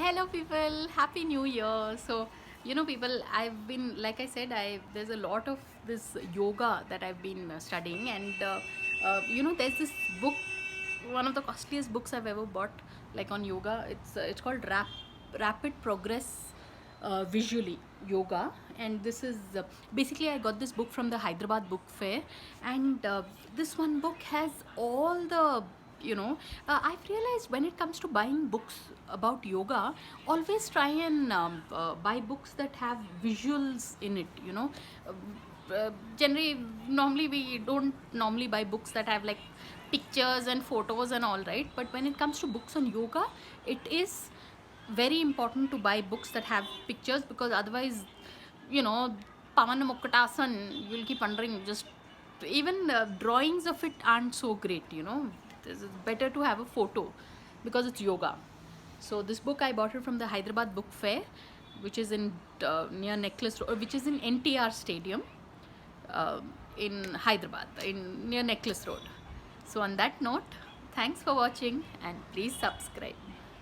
Hello people, happy new year. So people, I've been, like I said, I there's a lot of this yoga that I've been studying, and there's this book, one of the costliest books I've ever bought, like on yoga. It's called Rapid Progress Visually Yoga, and this is basically, I got this book from the Hyderabad book fair, and this one book has all the I've realized when it comes to buying books about yoga, always try and buy books that have visuals in it. Generally, normally we don't normally buy books that have like pictures and photos and all, right? But when it comes to books on yoga, it is very important to buy books that have pictures, because otherwise, you know Pavana Mokkatasan, you'll keep wondering, just even drawings of it aren't so great. It's better to have a photo because it's yoga. So this book, I bought it from the Hyderabad book fair, which is in near Necklace Road, which is in NTR Stadium, in Hyderabad, in near Necklace Road. So on that note, thanks for watching, and please subscribe.